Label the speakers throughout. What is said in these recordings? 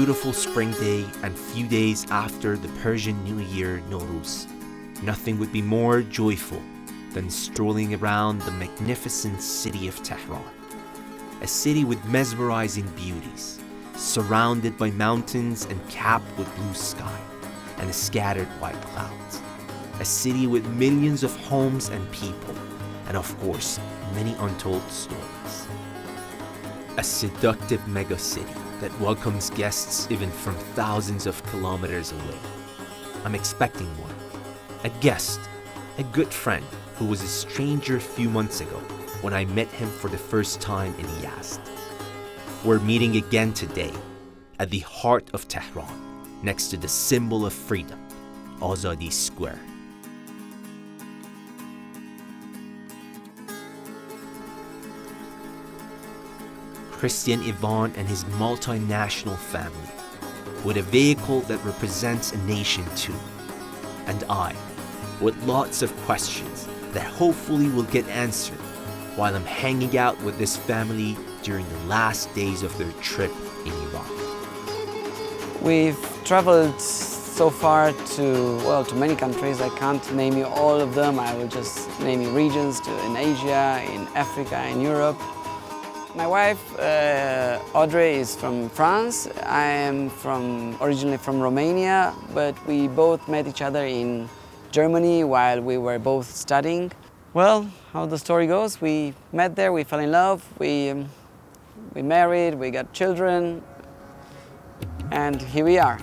Speaker 1: beautiful spring day and few days after the Persian New Year Nowruz, nothing would be more joyful than strolling around the magnificent city of Tehran. A city with mesmerizing beauties, surrounded by mountains and capped with blue sky and scattered white clouds. A city with millions of homes and people, and of course, many untold stories. A seductive megacity that welcomes guests even from thousands of kilometers away. I'm expecting one. A guest, a good friend who was a stranger a few months ago when I met him for the first time in Yazd. We're meeting again today at the heart of Tehran, next to the symbol of freedom, Azadi Square. Cristian Ivan and his multinational family, with a vehicle that represents a nation too. And I, with lots of questions that hopefully will get answered while I'm hanging out with this family during the last days of their trip in Iran.
Speaker 2: We've traveled so far to many countries. I can't name you all of them. I will just name you regions in Asia, in Africa, in Europe. My wife, Audrey, is from France. I am originally from Romania, but we both met each other in Germany while we were both studying. Well, how the story goes, we met there, we fell in love, we married, we got children, and here we are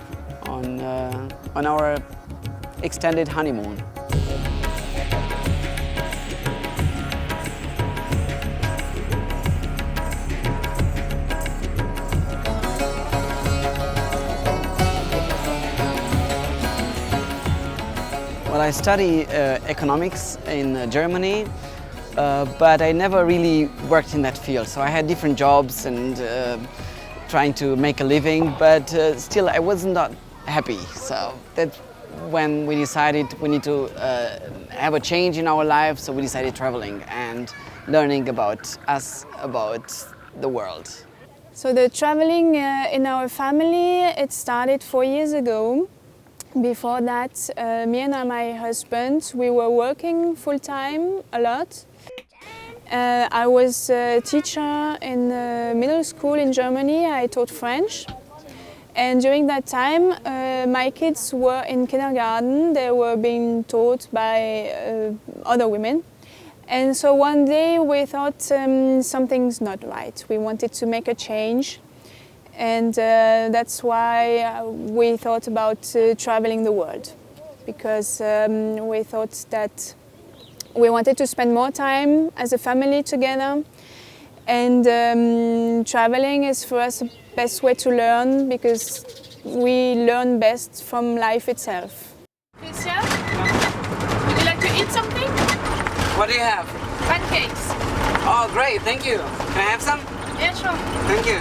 Speaker 2: on our extended honeymoon. Well, I study economics in Germany, but I never really worked in that field. So I had different jobs and trying to make a living, but still I was not happy. So that's when we decided we need to have a change in our lives. So we decided traveling and learning about us, about the world.
Speaker 3: So the traveling in our family, it started 4 years ago. Before that, me and my husband, we were working full-time a lot. I was a teacher in middle school in Germany. I taught French. And during that time, my kids were in kindergarten. They were being taught by other women. And so one day we thought something's not right. We wanted to make a change. And that's why we thought about traveling the world, because we thought that we wanted to spend more time as a family together, and traveling is for us the best way to learn, because we learn best from life itself.
Speaker 4: Cristian, would you like to eat something?
Speaker 2: What do you have?
Speaker 4: Pancakes.
Speaker 2: Oh, great, thank you. Can I have some?
Speaker 4: Yeah, sure.
Speaker 2: Thank you.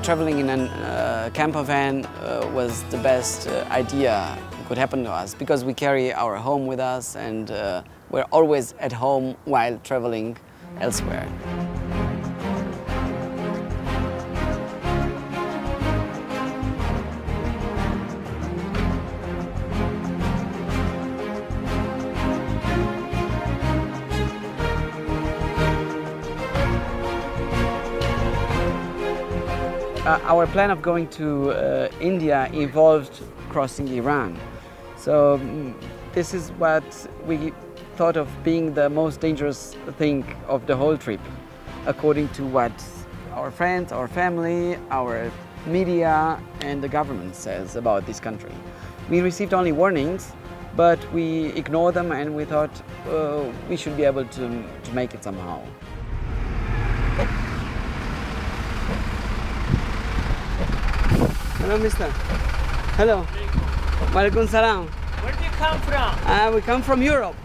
Speaker 2: Traveling in a camper van was the best idea that could happen to us, because we carry our home with us and we're always at home while traveling elsewhere. Our plan of going to India involved crossing Iran. So this is what we thought of being the most dangerous thing of the whole trip, according to what our friends, our family, our media and the government says about this country. We received only warnings, but we ignored them and we thought we should be able to make it somehow. Hello, mister. Hello. Walaikum salam.
Speaker 4: Where do you come from?
Speaker 2: We come from Europe.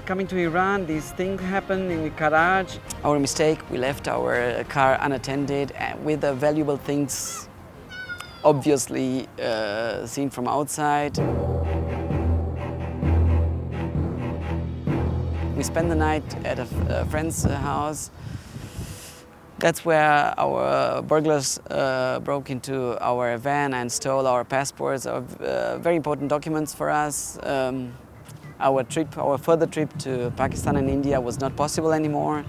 Speaker 2: Coming to Iran, these things happen in the garage. Our mistake, we left our car unattended with the valuable things obviously seen from outside. We spent the night at a friend's house. That's where our burglars broke into our van and stole our passports, our very important documents for us. Our further trip to Pakistan and India was not possible anymore.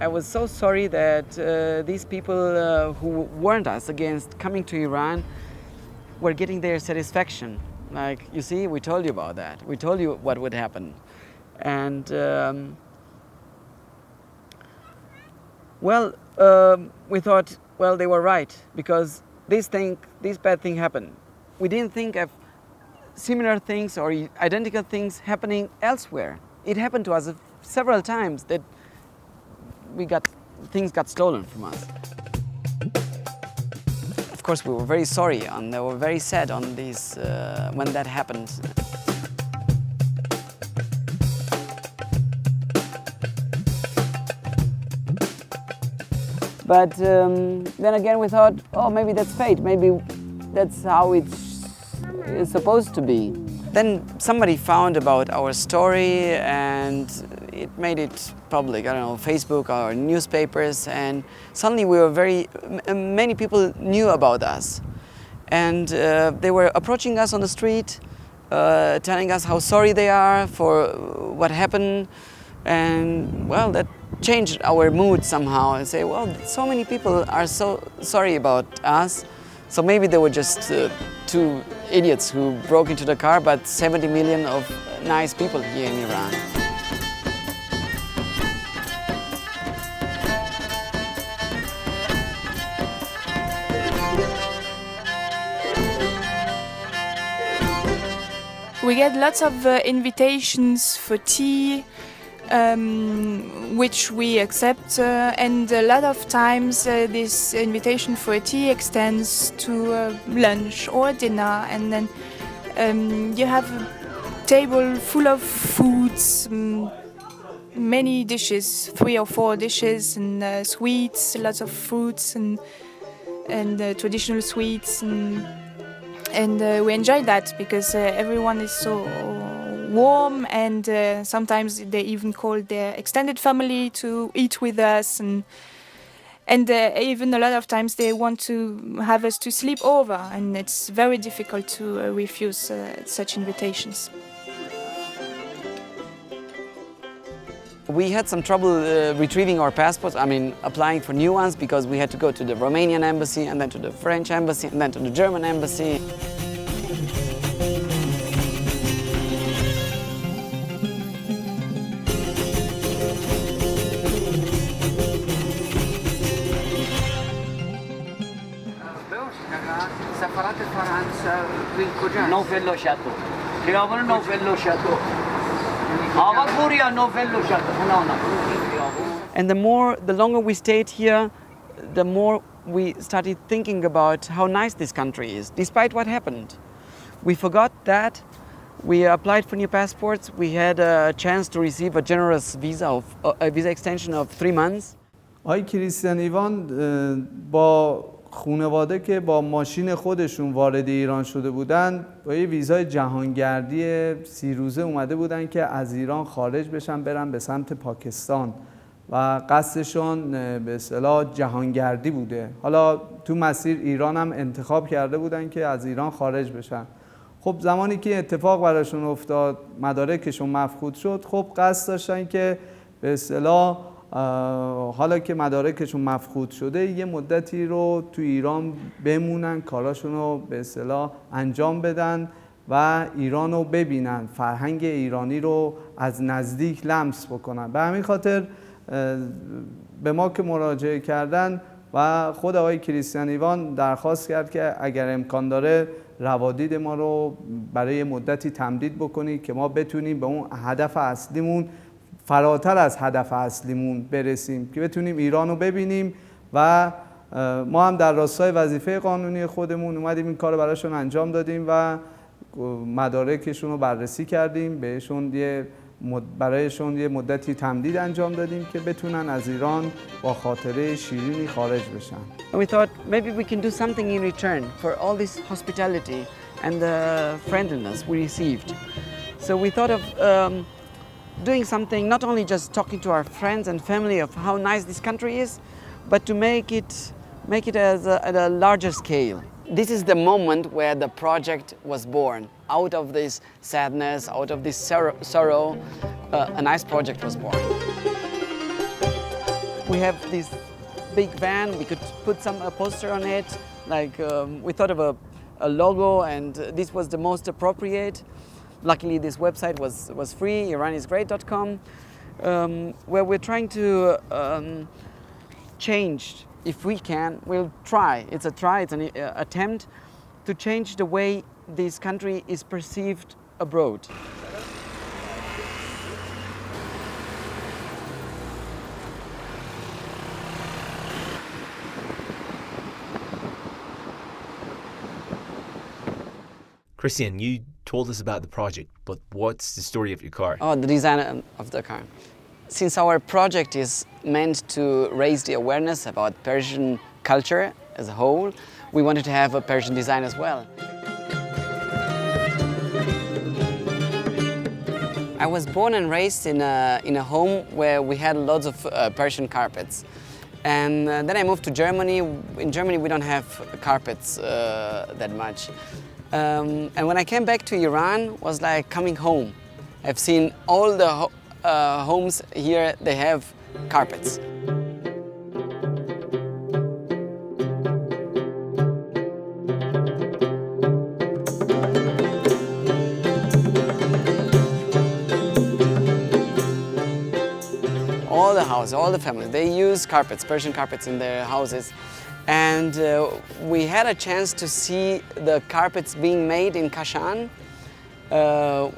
Speaker 2: I was so sorry that these people who warned us against coming to Iran were getting their satisfaction. Like, you see, we told you about that. We told you what would happen. And we thought, well, they were right, because this bad thing happened. We didn't think of similar things or identical things happening elsewhere. It happened to us several times that things got stolen from us. Of course, we were very sorry and they were very sad on this when that happened. But then again we thought, oh, maybe that's fate, maybe that's how it is supposed to be. Then somebody found about our story and it made it public, I don't know, Facebook or newspapers, and suddenly many people knew about us. And they were approaching us on the street, telling us how sorry they are for what happened. And well, that changed our mood somehow and say, well, so many people are so sorry about us. So maybe they were just two idiots who broke into the car, but 70 million of nice people here in Iran.
Speaker 4: We get lots of invitations for tea, which we accept, and a lot of times this invitation for tea extends to lunch or dinner, and then you have a table full of foods, many dishes, 3 or 4 dishes, and sweets, lots of fruits and traditional sweets, and we enjoy that because everyone is so warm, and sometimes they even call their extended family to eat with us, and even a lot of times they want to have us to sleep over, and it's very difficult to refuse such invitations.
Speaker 2: We had some trouble retrieving our passports, applying for new ones, because we had to go to the Romanian embassy and then to the French embassy and then to the German embassy. And the longer we stayed here, the more we started thinking about how nice this country is, despite what happened. We forgot that. We applied for new passports. We had a chance to receive a generous visa extension of 3 months.
Speaker 5: آقای کریستیان ایوان با خانواده که با ماشین خودشون وارد ایران شده بودن، با یه ویزای جهانگردی 30 روزه اومده بودن که از ایران خارج بشن، برن به سمت پاکستان و قصدشون به اصطلاح جهانگردی بوده. حالا تو مسیر ایران هم انتخاب کرده بودن که از ایران خارج بشن. خب زمانی که اتفاق براشون افتاد، مدارکشون مفقود شد، خب قصد داشتن که به اصطلاح حالا که مدارکشون مفقود شده یه مدتی رو تو ایران بمونن، کاراشون رو به اصطلاح انجام بدن و ایران رو ببینن، فرهنگ ایرانی رو از نزدیک لمس بکنن. به همین خاطر به ما که مراجعه کردن و خود آقای کریستیان ایوان درخواست کرد که اگر امکان داره روادید ما رو برای مدتی تمدید بکنید که ما بتونیم به اون هدف اصلیمون، فراتر از هدف اصلیمون برسیم، که بتونیم ایران رو ببینیم. و ما هم در راستای وظیفه قانونی خودمون اومدیم این کار رو براشون انجام دادیم و مدارکشون رو بررسی کردیم، برایشون یه مدتی تمدید انجام دادیم که بتونن از ایران با خاطره شیرینی خارج بشن.
Speaker 2: And we thought maybe we can do something in return for all this hospitality and the friendliness we received. So we thought of doing something, not only just talking to our friends and family of how nice this country is, but to make it at a larger scale. This is the moment where the project was born. Out of this sadness, out of this sorrow, a nice project was born. We have this big van, we could put a poster on it, like we thought of a logo, and this was the most appropriate. Luckily this website was free, iranisgreat.com, where we're trying to change. If we can, we'll try. It's an attempt to change the way this country is perceived abroad.
Speaker 1: Cristian, you told us about the project, but what's the story of your car?
Speaker 2: Oh, the design of the car. Since our project is meant to raise the awareness about Persian culture as a whole, we wanted to have a Persian design as well. I was born and raised in a home where we had lots of Persian carpets. And then I moved to Germany. In Germany we don't have carpets that much. And when I came back to Iran, it was like coming home. I've seen all the homes here, they have carpets. All the houses, all the families, they use carpets, Persian carpets in their houses. And we had a chance to see the carpets being made in Kashan.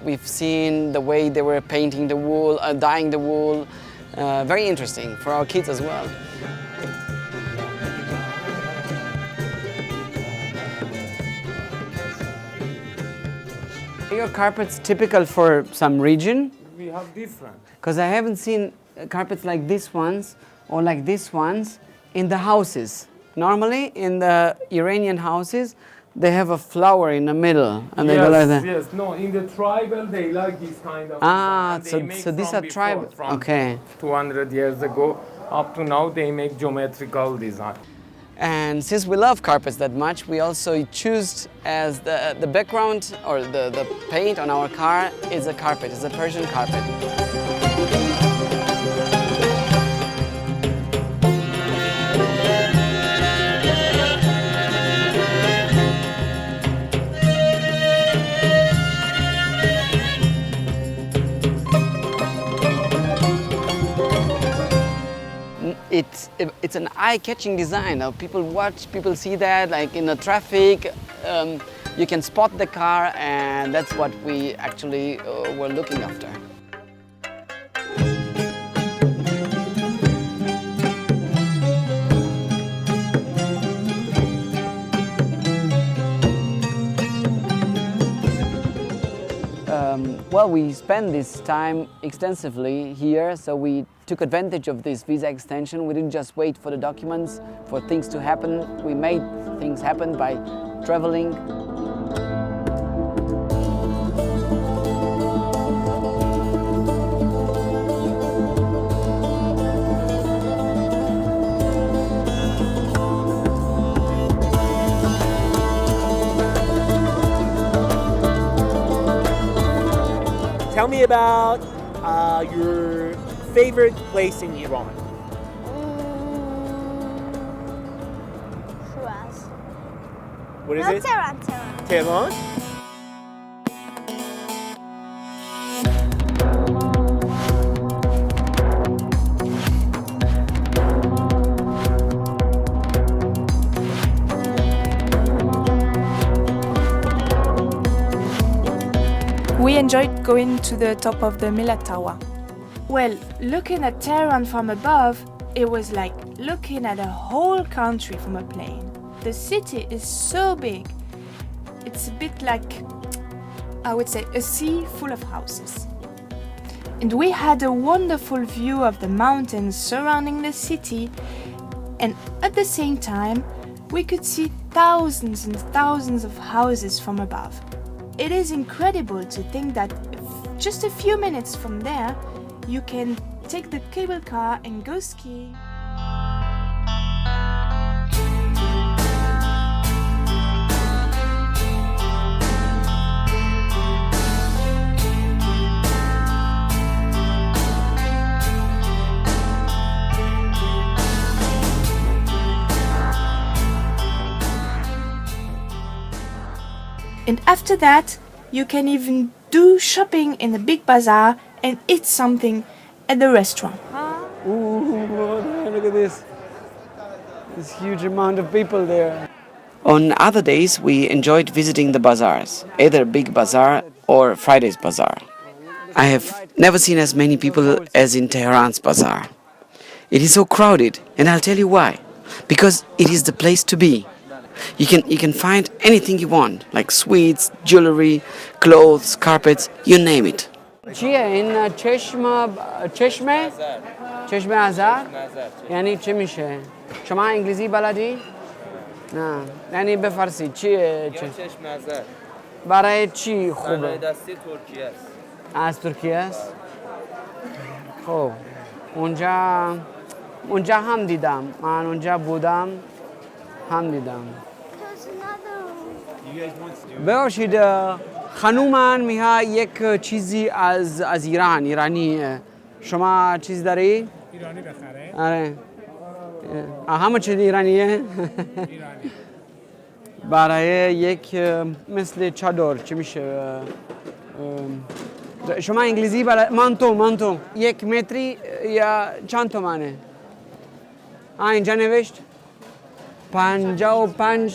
Speaker 2: We've seen the way they were painting the wool, dyeing the wool. Very interesting for our kids as well. Are your carpets typical for some region?
Speaker 6: We have different.
Speaker 2: Because I haven't seen carpets like these ones or like these ones in the houses. Normally, in the Iranian houses, they have a flower in the middle, and they go like that.
Speaker 6: Yes, no, in the tribal, they like this kind of
Speaker 2: design.
Speaker 6: design.
Speaker 2: So these are tribal.
Speaker 6: Okay. 200 years ago, up to now, they make geometrical design.
Speaker 2: And since we love carpets that much, we also choose as the background or the paint on our car is a carpet, it's a Persian carpet. It's an eye-catching design. People watch, people see that, like in the traffic, you can spot the car, and that's what we actually were looking after. Well, we spent this time extensively here, so we took advantage of this visa extension. We didn't just wait for the documents, for things to happen. We made things happen by traveling.
Speaker 7: Tell me about your favorite place in Iran.
Speaker 8: Shiraz.
Speaker 7: What is
Speaker 8: No,
Speaker 7: it?
Speaker 8: Tehran.
Speaker 7: Tehran?
Speaker 4: We enjoyed going to the top of the Millat Tower. Well, looking at Tehran from above, it was like looking at a whole country from a plane. The city is so big. It's a bit like, I would say, a sea full of houses. And we had a wonderful view of the mountains surrounding the city, and at the same time, we could see thousands and thousands of houses from above. It is incredible to think that just a few minutes from there, you can take the cable car and go skiing. And after that, you can even do shopping in the big bazaar and eat something at the restaurant.
Speaker 2: Ooh, look at this. This huge amount of people there. On other days, we enjoyed visiting the bazaars, either Big Bazaar or Friday's Bazaar. I have never seen as many people as in Tehran's bazaar. It is so crowded, and I'll tell you why. Because it is the place to be. You can find anything you want, like sweets, jewelry, clothes, carpets, you name it. چیه این چشم ازر یعنی چی میشه؟ شما انگلیسی بلدی؟ نه یعنی به فارسی چیه؟
Speaker 8: چشم ازر
Speaker 2: برای چی خوبه؟
Speaker 8: صنایع دستی ترکیه است.
Speaker 2: از ترکیه است؟ خب اونجا هم دیدم، من اونجا بودم هم دیدم. ببخشید خانومن میها یک چیزی از ایرانی شما چیز داری؟
Speaker 6: ایرانی بخره؟
Speaker 2: آره همه چیز ایرانیه؟ ایرانی برای یک مثل چادر چی میشه؟ شما انگلیسی مانتو یک متری یا چند تومنه؟ اینجا نوشت 55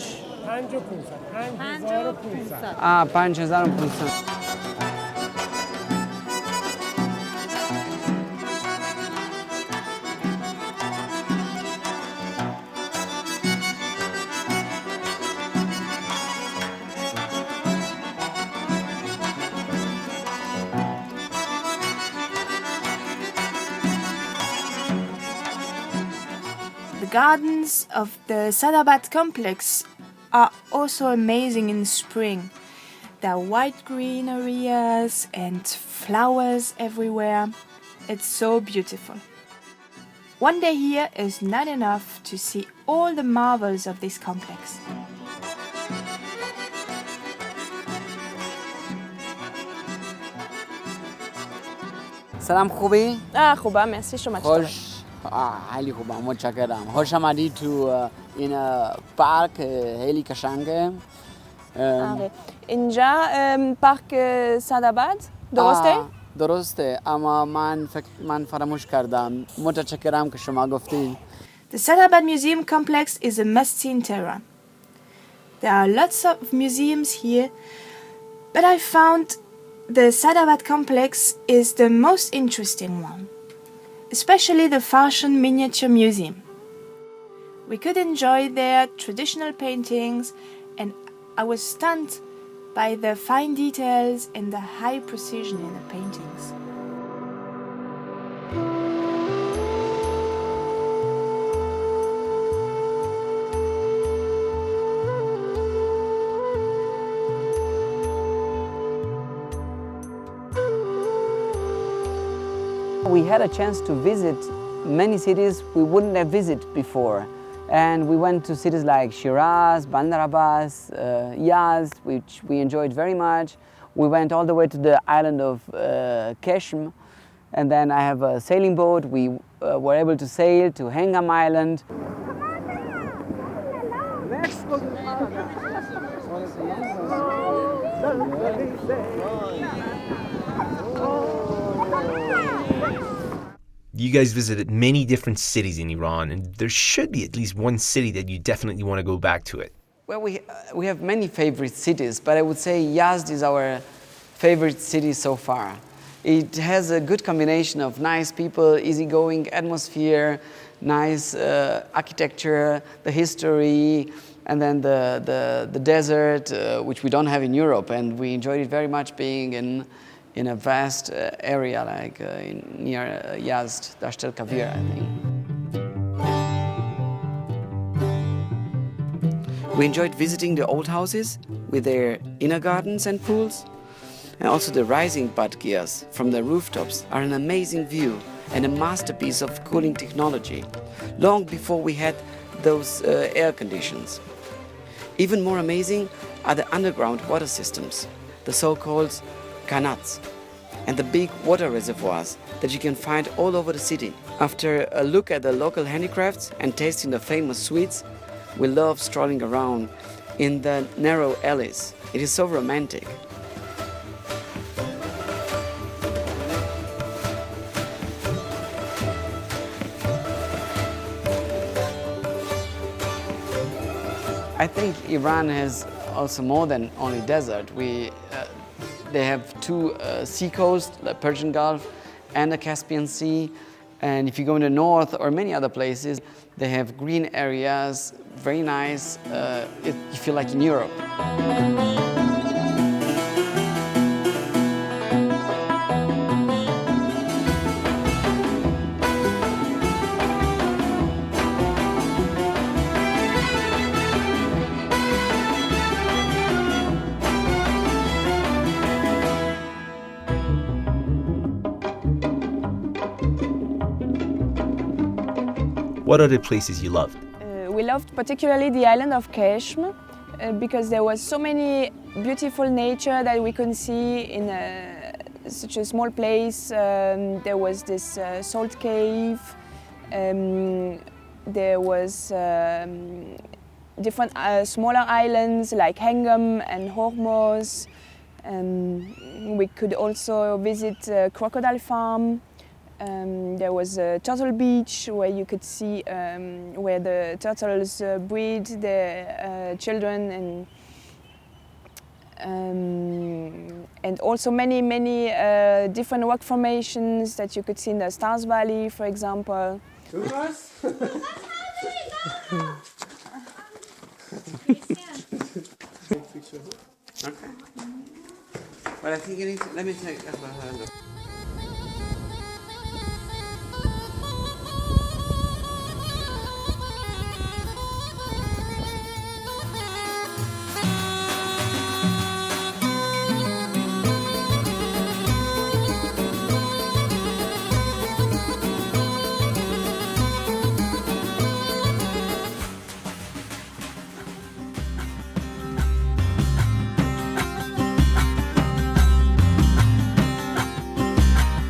Speaker 2: 5500
Speaker 4: The gardens of the Sadabad complex are also amazing in spring. There are white green areas and flowers everywhere. It's so beautiful. One day here is not enough to see all the marvels of this complex.
Speaker 2: سلام خوبی؟
Speaker 9: خوبه مرسی شما چطوره؟
Speaker 2: خوش خیلی خوبم متشکرم خوش آمدی تو این پارک خیلی قشنگه
Speaker 9: آره اینجا پارک ساداباد درسته؟
Speaker 2: درسته اما من فراموش کردم متشکرم که شما گفتید.
Speaker 4: The Sadabad Museum complex is a must-see in Tehran. There are lots of museums here, but I found the Sadabad complex is the most interesting one, especially the Fashion Miniature Museum. We could enjoy their traditional paintings, and I was stunned by the fine details and the high precision in the paintings.
Speaker 2: We had a chance to visit many cities we wouldn't have visited before. And we went to cities like Shiraz, Bandar Abbas, Yazd, which we enjoyed very much. We went all the way to the island of Keshm, and then I have a sailing boat. We were able to sail to Hengam Island.
Speaker 1: You guys visited many different cities in Iran, and there should be at least one city that you definitely want to go back to it.
Speaker 2: Well, we have many favorite cities, but I would say Yazd is our favorite city so far. It has a good combination of nice people, easygoing atmosphere, nice architecture, the history, and then the desert, which we don't have in Europe, and we enjoyed it very much being in a vast area like near Yazd, Dasht el Kavir, I think. We enjoyed visiting the old houses with their inner gardens and pools. And also the rising butt gears from the rooftops are an amazing view and a masterpiece of cooling technology, long before we had those air conditions. Even more amazing are the underground water systems, the so-called kanats, and the big water reservoirs that you can find all over the city. After a look at the local handicrafts and tasting the famous sweets, we love strolling around in the narrow alleys. It is so romantic. I think Iran has also more than only desert. They have two sea coasts, the Persian Gulf and the Caspian Sea. And if you go in the north or many other places, they have green areas, very nice. You feel like in Europe.
Speaker 1: What other places you loved?
Speaker 9: We loved particularly the island of Kassel because there was so many beautiful nature that we could see in such a small place. There was this salt cave. There was different smaller islands like Hengam and Hormuz. We could also visit a crocodile farm. There was a turtle beach where you could see where the turtles breed their children, and also many different rock formations that you could see in the Stars Valley, for example.
Speaker 2: Well, I think you need to, let me take a look.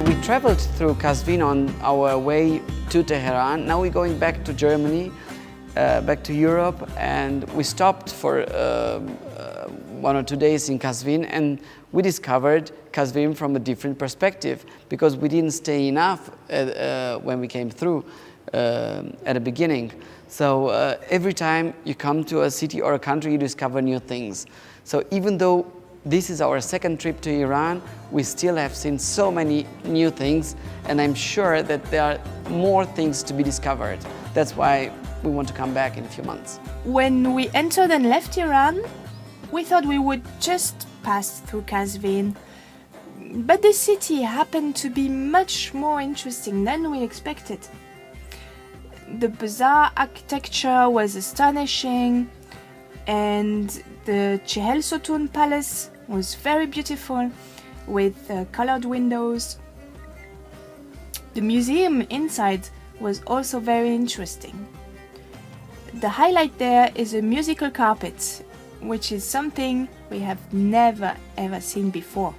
Speaker 2: We traveled through Qazvin on our way to Tehran. Now we're going back to Germany, back to Europe, and we stopped for 1 or 2 days in Qazvin, and we discovered Qazvin from a different perspective because we didn't stay enough when we came through at the beginning. So every time you come to a city or a country, you discover new things. So even though this is our second trip to Iran, we still have seen so many new things, and I'm sure that there are more things to be discovered. That's why we want to come back in a few months.
Speaker 4: When we entered and left Iran, we thought we would just pass through Qazvin. But the city happened to be much more interesting than we expected. The bazaar architecture was astonishing, and the Chehel Sotun Palace was very beautiful with colored windows. The museum inside was also very interesting. The highlight there is a musical carpet, which is something we have never ever seen before.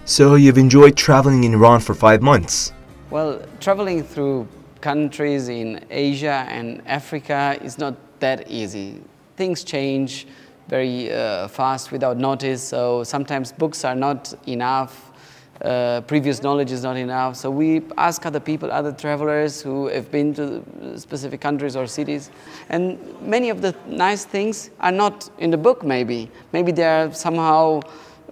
Speaker 1: So you've enjoyed traveling in Iran for 5 months?
Speaker 2: Well, traveling through countries in Asia and Africa is not that easy. Things change very fast without notice, so sometimes books are not enough, previous knowledge is not enough. So we ask other people, other travelers who have been to specific countries or cities, and many of the nice things are not in the book maybe. Maybe they are somehow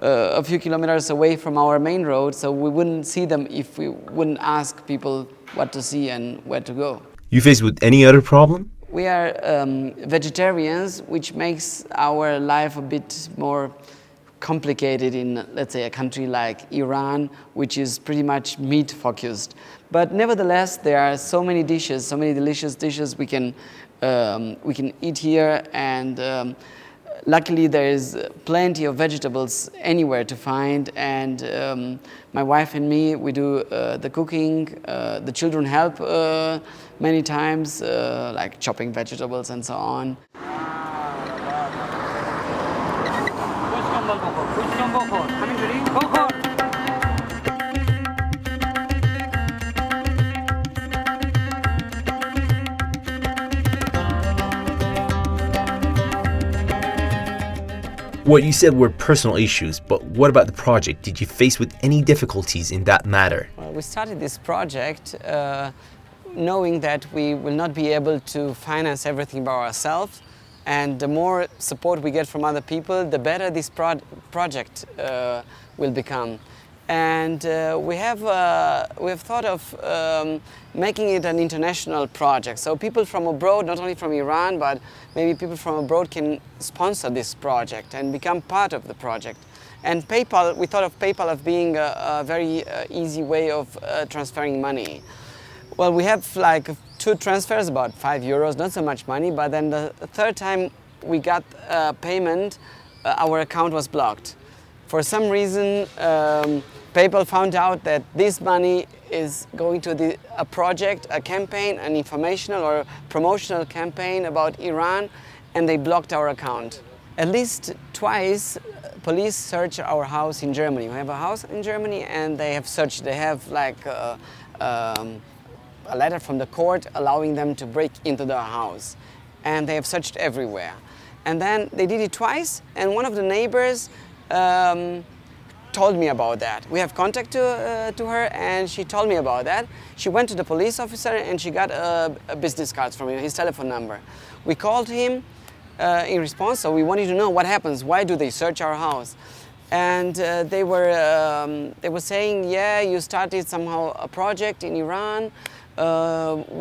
Speaker 2: a few kilometers away from our main road, so we wouldn't see them if we wouldn't ask people what to see and where to go.
Speaker 1: You faced with any other problem?
Speaker 2: We are vegetarians, which makes our life a bit more complicated in, let's say, a country like Iran, which is pretty much meat focused. But nevertheless, there are so many dishes, so many delicious dishes we can eat here, and luckily there is plenty of vegetables anywhere to find. And my wife and me, we do the cooking. The children help many times, like chopping vegetables and so on.
Speaker 1: What you said were personal issues, but what about the project? Did you face with any difficulties in that matter?
Speaker 2: We started this project knowing that we will not be able to finance everything by ourselves, and the more support we get from other people, the better this project will become. And we have thought of making it an international project. So people from abroad, not only from Iran, but maybe people from abroad can sponsor this project and become part of the project. And PayPal, we thought of PayPal as being a very easy way of transferring money. Well, we have like 2 transfers, about €5, not so much money, but then the third time we got payment, our account was blocked. For some reason, PayPal found out that this money is going to a project, a campaign, an informational or promotional campaign about Iran, and they blocked our account. At least twice, police searched our house in Germany. We have a house in Germany, and they have searched. They have like a letter from the court allowing them to break into the house, and they have searched everywhere. And then they did it twice, and one of the neighbors told me about that. We have contact to her, and she told me about that. She went to the police officer and she got a business card from him, his telephone number. We called him in response, so we wanted to know what happens. Why do they search our house? And they were saying, yeah, you started somehow a project in Iran.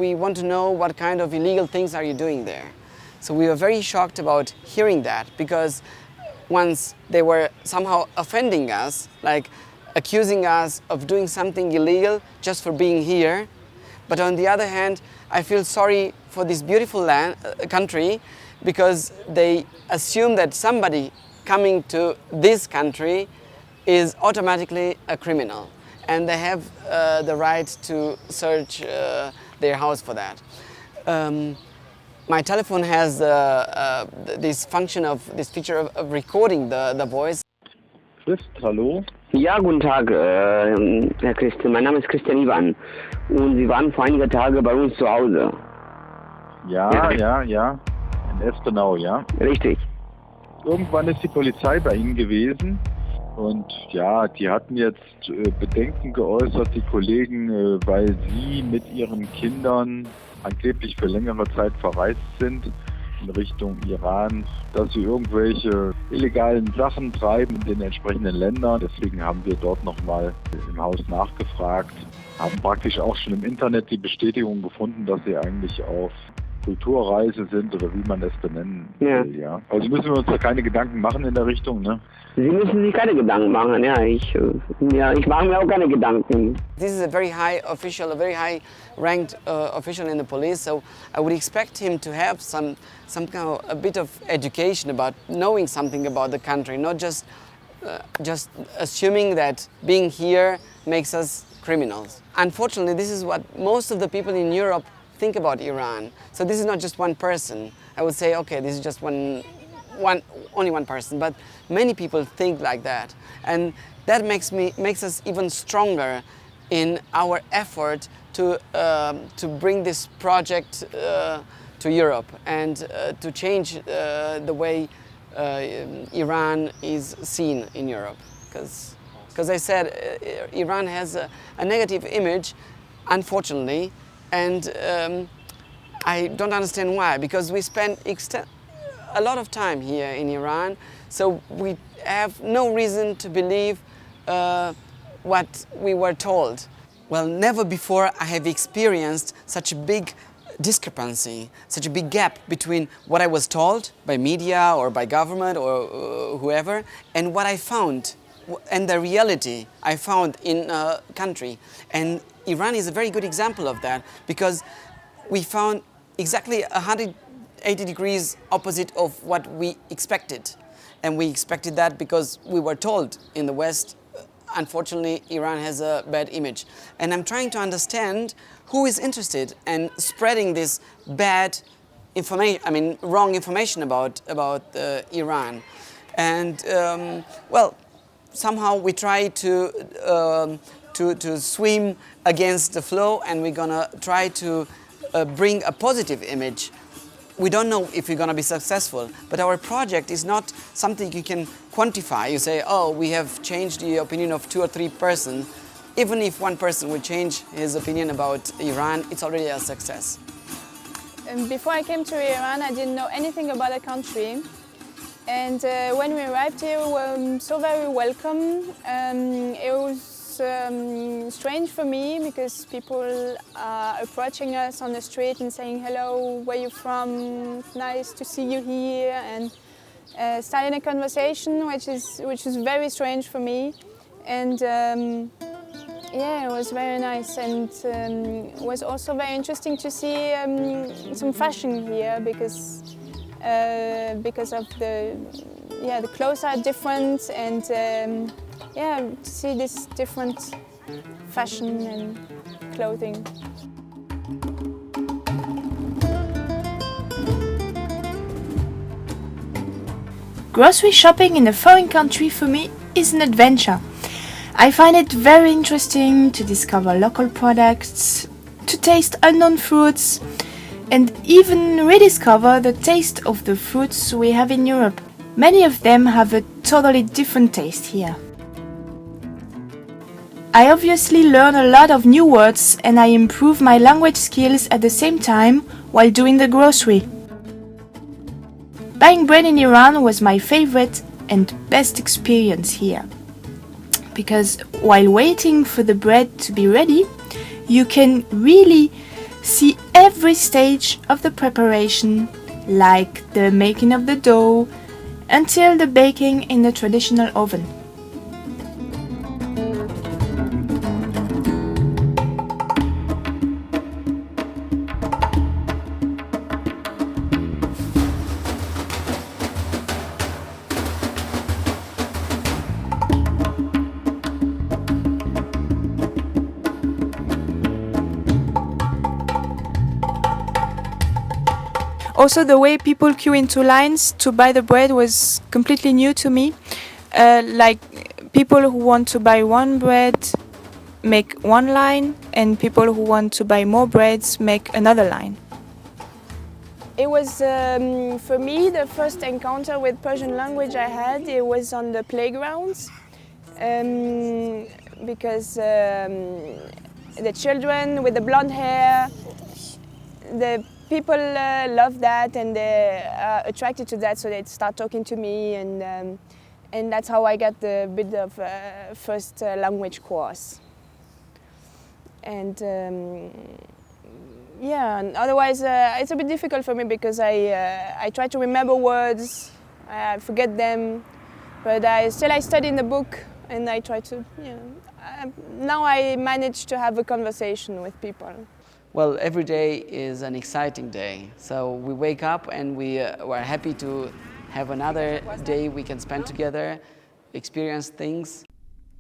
Speaker 2: We want to know what kind of illegal things are you doing there. So we were very shocked about hearing that, because once they were somehow offending us, like accusing us of doing something illegal just for being here. But on the other hand, I feel sorry for this beautiful country, because they assume that somebody coming to this country is automatically a criminal, and they have the right to search their house for that. My telephone has this function of this feature of recording the voice.
Speaker 10: Christ, hallo?
Speaker 11: Ja, guten Tag, Herr Cristian. Mein Name ist Cristian Ivan und Sie waren vor einiger Tage bei uns zu Hause.
Speaker 10: Ja. In Espenau, ja?
Speaker 11: Richtig.
Speaker 10: Irgendwann ist die Polizei bei Ihnen gewesen und ja, die hatten jetzt Bedenken geäußert, die Kollegen, weil Sie mit Ihren Kindern angeblich für längere Zeit verreist sind in Richtung Iran, dass sie irgendwelche illegalen Sachen treiben in den entsprechenden Ländern. Deswegen haben wir dort nochmal im Haus nachgefragt, haben praktisch auch schon im Internet die Bestätigung gefunden, dass sie eigentlich auf Kulturreise sind oder wie man es benennen will. Ja. Also müssen wir uns da keine Gedanken machen in der Richtung, ne?
Speaker 11: Sie müssen sich keine Gedanken machen, ja. Ich mache mir auch keine Gedanken.
Speaker 2: This is a very high official, a very high ranked official in the police, so I would expect him to have some kind of a bit of education about knowing something about the country, not just assuming that being here makes us criminals. Unfortunately, this is what most of the people in Europe think about Iran. So this is not just one person. I would say, okay, this is just only one person, but many people think like that, and that makes us even stronger in our effort to bring this project to Europe and to change the way Iran is seen in Europe. Because I said Iran has a negative image, unfortunately, and I don't understand why, because we spend a lot of time here in Iran, so we have no reason to believe what we were told. Well, never before I have experienced such a big discrepancy, such a big gap between what I was told by media or by government or whoever and what I found and the reality I found in a country. And Iran is a very good example of that, because we found exactly 180 degrees opposite of what we expected. And we expected that because we were told in the West, unfortunately, Iran has a bad image. And I'm trying to understand who is interested in spreading this bad information, wrong information about Iran. And well, somehow we try to swim against the flow, and we're gonna try to bring a positive image. We don't know if we're gonna be successful, but our project is not something you can quantify. You say, oh, we have changed the opinion of 2 or 3 persons. Even if one person will change his opinion about Iran, it's already a success.
Speaker 3: Before I came to Iran, I didn't know anything about the country. And when we arrived here, we were so very welcome. It was strange for me because people are approaching us on the street and saying, hello, where are you from? Nice to see you here. And starting a conversation, which is very strange for me. And yeah, it was very nice, and it was also very interesting to see some fashion here because of the clothes are different, and yeah, to see this different fashion and clothing.
Speaker 4: Grocery shopping in a foreign country for me is an adventure. I find it very interesting to discover local products, to taste unknown fruits, and even rediscover the taste of the fruits we have in Europe. Many of them have a totally different taste here. I obviously learn a lot of new words, and I improve my language skills at the same time while doing the grocery. Buying bread in Iran was my favorite and best experience here. Because while waiting for the bread to be ready, you can really see every stage of the preparation, like the making of the dough until the baking in the traditional oven. Also, the way people queue into lines to buy the bread was completely new to me. Like, people who want to buy one bread make one line, and people who want to buy more breads make another line.
Speaker 3: It was, for me, the first encounter with Persian language I had, it was on the playgrounds. Because the children with the blonde hair, the people love that, and they are attracted to that, so they start talking to me, and that's how I got the bit of first language course. And yeah, and otherwise it's a bit difficult for me because I try to remember words, I forget them, but I study in the book, and I try to, now I manage to have a conversation with people.
Speaker 2: Well, every day is an exciting day. So we wake up and we're happy to have another day we can spend together, experience things.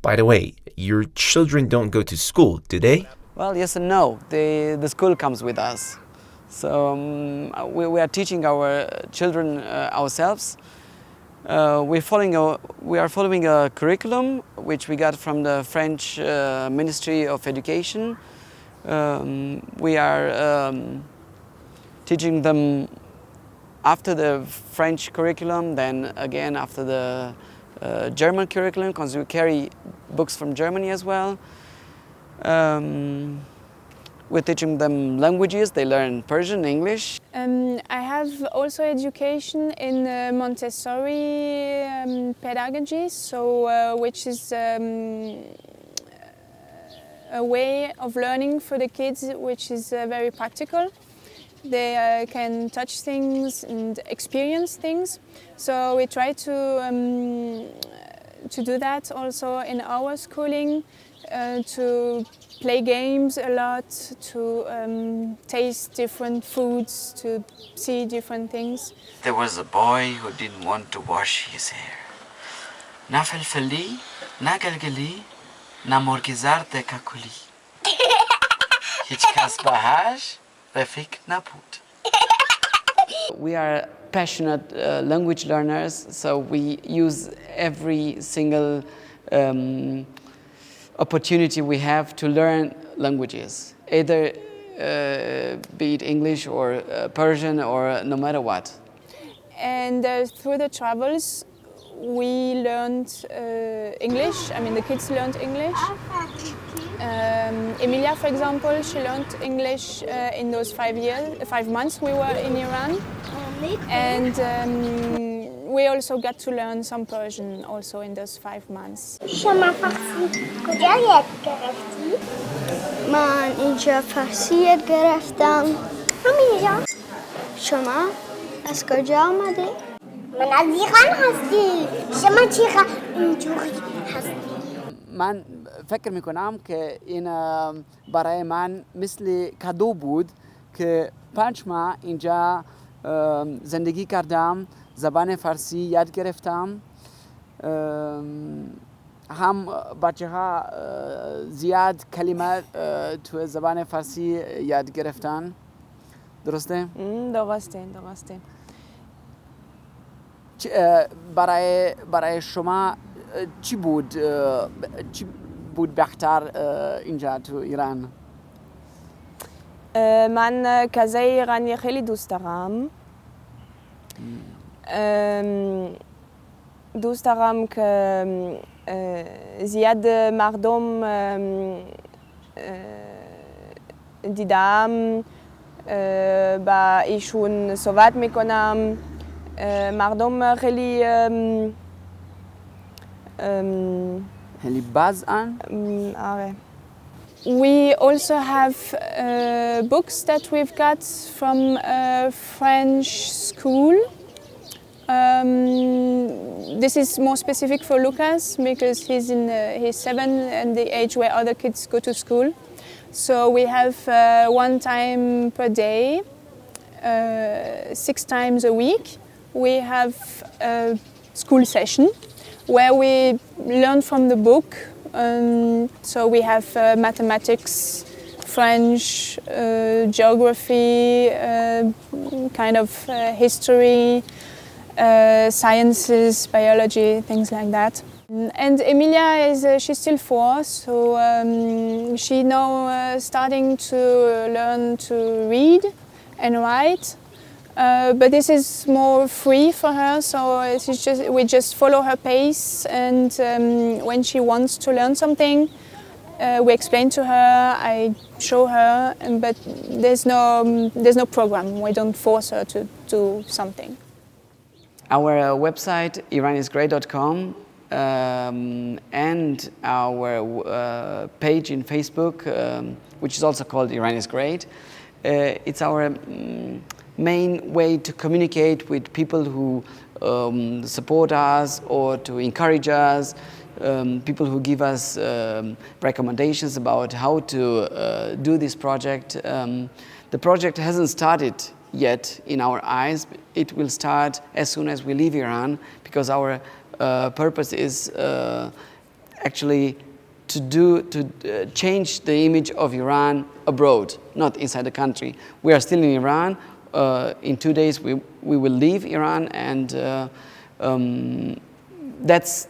Speaker 1: By the way, your children don't go to school, do they?
Speaker 2: Well, yes and no. The school comes with us. So we are teaching our children ourselves. We are following a curriculum which we got from the French Ministry of Education. We are teaching them after the French curriculum, then again after the German curriculum, because we carry books from Germany as well. We're teaching them languages. They learn Persian, English.
Speaker 3: I have also education in Montessori pedagogy, so which is a way of learning for the kids which is very practical. They can touch things and experience things. So we try to do that also in our schooling, to play games a lot, to taste different foods, to see different things.
Speaker 2: There was a boy who didn't want to wash his hair. Na felfeli, na galgali, na morgizar de kakuli. Hiç kasbahaj, refik naput. We are passionate language learners, so we use every single opportunity we have to learn languages, either be it English or Persian or no matter what.
Speaker 3: And through the travels, we learned English. I mean, the kids learned English. Emilia, for example, she learned English in those 5 months we were in Iran. And we also got to learn some Persian also in those 5 months.
Speaker 12: شما فارسی کجا یاد گرفتی؟ من اینجا فارسی یاد گرفتم. همینجا. شما از کجا آمده؟ من از ایران هستی. شما چرا اینجوری هستی؟
Speaker 2: من فکر میکنم که این برای من مثل کادو بود که 5 ماه اینجا زندگی کردم، زبان فارسی یاد گرفتم. هم بچه ها زیاد کلمات تو زبان فارسی یاد گرفتن. درسته؟
Speaker 9: درسته.
Speaker 2: برای شما چی بود بهتر اینجا تو ایران؟
Speaker 9: من غذای ایرانی خیلی دوست دارم. دوست دارم که زیاد مردم دیدم، با ایشون صحبت میکنم. مردم خیلی
Speaker 2: بازن.
Speaker 9: آره.
Speaker 3: We also have books that we've got from a French school. This is more specific for Lucas because he's 7 and the age where other kids go to school. So we have 1 time per day, 6 times a week. We have a school session where we learn from the book. So we have mathematics, French, geography, kind of history, sciences, biology, things like that. And Emilia she's still 4, so she now starting to learn to read and write. But this is more free for her, so we just follow her pace, and when she wants to learn something, we explain to her, I show her, but there's no program. We don't force her to do something.
Speaker 2: Our website iranisgreat.com and our page in Facebook, which is also called Iran is Great. It's our main way to communicate with people who support us or to encourage us, people who give us recommendations about how to do this project. The project hasn't started yet in our eyes. It will start as soon as we leave Iran, because our purpose is actually to change the image of Iran abroad, not inside the country. We are still in Iran. In 2 days we will leave Iran, and that's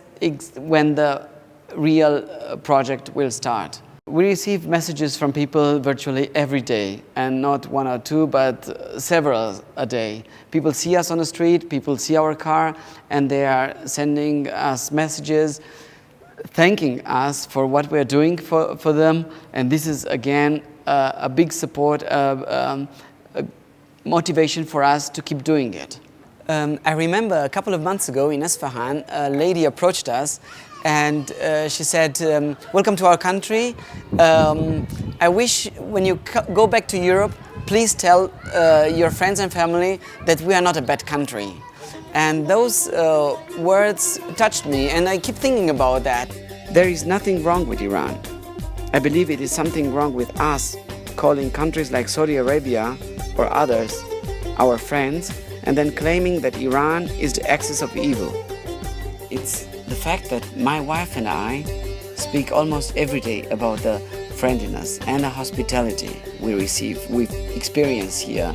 Speaker 2: when the real project will start. We receive messages from people virtually every day, and not 1 or 2, but several a day. People see us on the street, people see our car, and they are sending us messages thanking us for what we're doing for them. And this is again a big support, a motivation for us to keep doing it. I remember a couple of months ago in Isfahan, a lady approached us and she said, welcome to our country. I wish when you go back to Europe, please tell your friends and family that we are not a bad country. And those words touched me, and I keep thinking about that. There is nothing wrong with Iran. I believe it is something wrong with us calling countries like Saudi Arabia or others our friends and then claiming that Iran is the axis of evil. It's the fact that my wife and I speak almost every day about the friendliness and the hospitality we experience here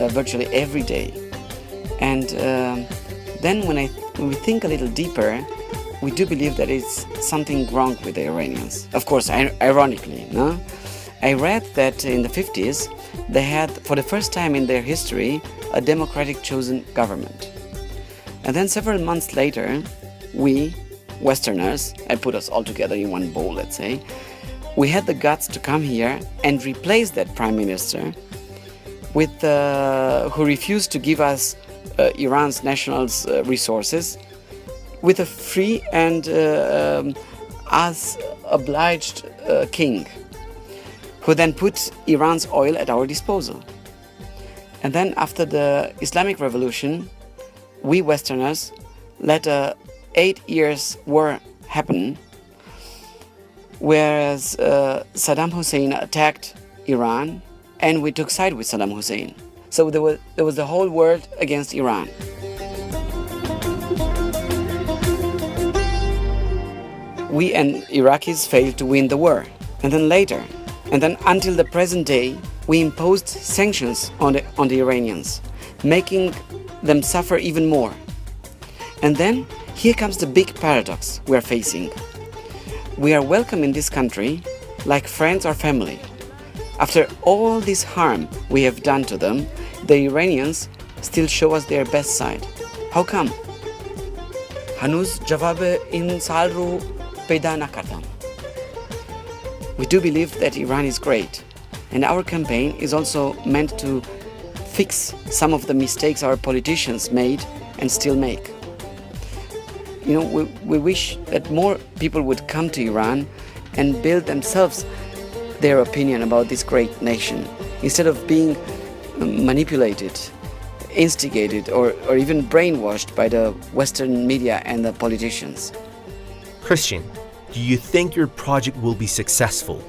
Speaker 2: virtually every day. And then when we think a little deeper, we do believe that it's something wrong with the Iranians. Of course, ironically, no? I read that in the 50s, they had, for the first time in their history, a democratic chosen government. And then several months later, we, Westerners, I put us all together in one bowl, let's say, we had the guts to come here and replace that prime minister with who refused to give us Iran's national resources with a free and as obliged king, who then put Iran's oil at our disposal. And then after the Islamic Revolution, we Westerners let a 8 years war happen, whereas Saddam Hussein attacked Iran and we took side with Saddam Hussein. So there was the whole world against Iran. We and Iraqis failed to win the war. And then until the present day, we imposed sanctions on the Iranians, making them suffer even more. And then here comes the big paradox we are facing. We are welcome in this country like friends or family. After all this harm we have done to them, the Iranians still show us their best side. How come? هنوز جواب این سوال رو پیدا نکردم. We do believe that Iran is great, and our campaign is also meant to fix some of the mistakes our politicians made and still make. You know, we wish that more people would come to Iran and build themselves their opinion about this great nation, instead of being manipulated, instigated, or even brainwashed by the Western media and the politicians.
Speaker 1: Cristian, do you think your project will be successful?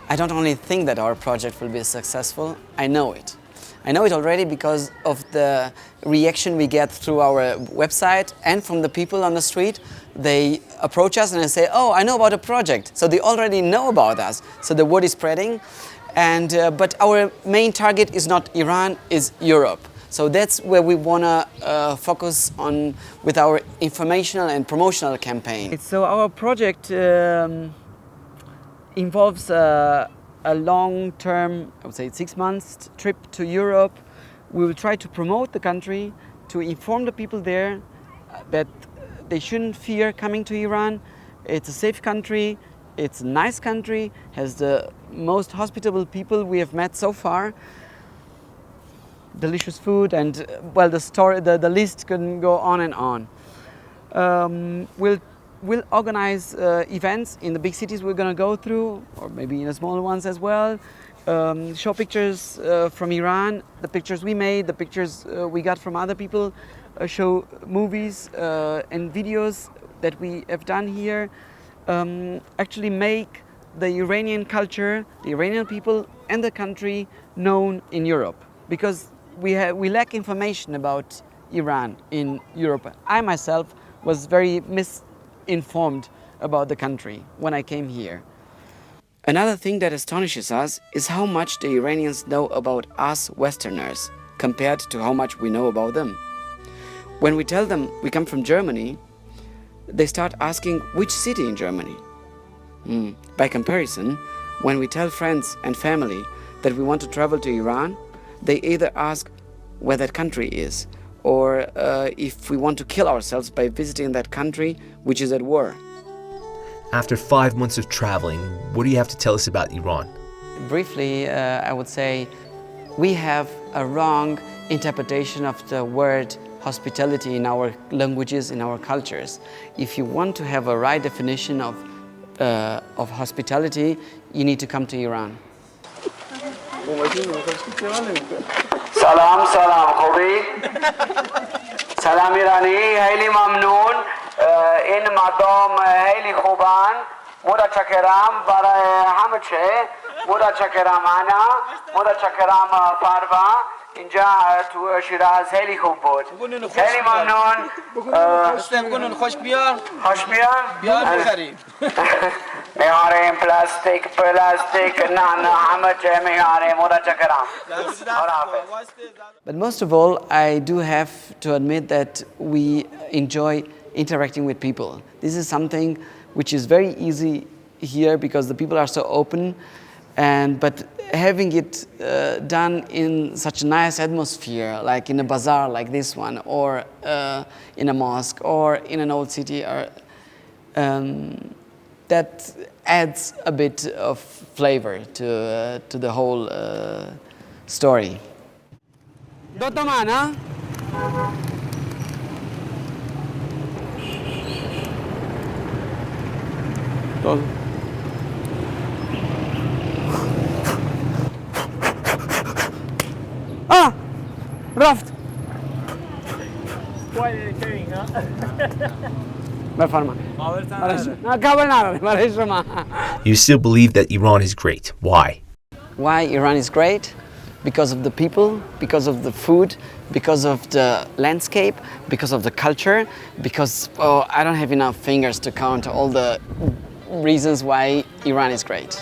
Speaker 2: I don't only think that our project will be successful, I know it. I know it already because of the reaction we get through our website and from the people on the street. They approach us and they say, oh, I know about a project. So they already know about us. So the word is spreading. But our main target is not Iran, is Europe. So that's where we want to focus on with our informational and promotional campaign. So our project involves a long-term, I would say 6 months trip to Europe. We will try to promote the country, to inform the people there that they shouldn't fear coming to Iran. It's a safe country, it's a nice country, has the most hospitable people we have met so far. Delicious food, and well, the list can go on and on. We'll organize events in the big cities we're going to go through, or maybe in the smaller ones as well. Show pictures from Iran, the pictures we made, the pictures we got from other people. Show movies and videos that we have done here. Actually make the Iranian culture, the Iranian people, and the country known in Europe, because we lack information about Iran in Europe. I myself was very misinformed about the country when I came here. Another thing that astonishes us is how much the Iranians know about us Westerners compared to how much we know about them. When we tell them we come from Germany, they start asking which city in Germany. By comparison, when we tell friends and family that we want to travel to Iran, they either ask where that country is, or if we want to kill ourselves by visiting that country which is at war.
Speaker 1: After 5 months of traveling, what do you have to tell us about Iran?
Speaker 2: Briefly, I would say we have a wrong interpretation of the word hospitality in our languages, in our cultures. If you want to have a right definition of hospitality, you need to come to Iran. سلام خوبی؟ سلام ایرانی خیلی ممنون این مردم خیلی خوبن متشکرم برای همه چه متشکرم انا متشکرم فروا اینجا تو شیراز خیلی خوب بود خیلی ممنون
Speaker 8: بگونون خوش بیار
Speaker 2: بیار
Speaker 8: بخریم
Speaker 2: میاریم پلاستیک نه همه چه میاریم متشکرم But most of all, I do have to admit that we enjoy interacting with people. This is something which is very easy here because the people are so open, but having it done in such a nice atmosphere, like in a bazaar like this one, or in a mosque, or in an old city, that adds a bit of flavor to the whole story. Dotto mana? رفت
Speaker 1: You still believe that Iran is great. Why?
Speaker 2: Why Iran is great? Because of the people, because of the food, because of the landscape, because of the culture, because I don't have enough fingers to count all the reasons why Iran is great.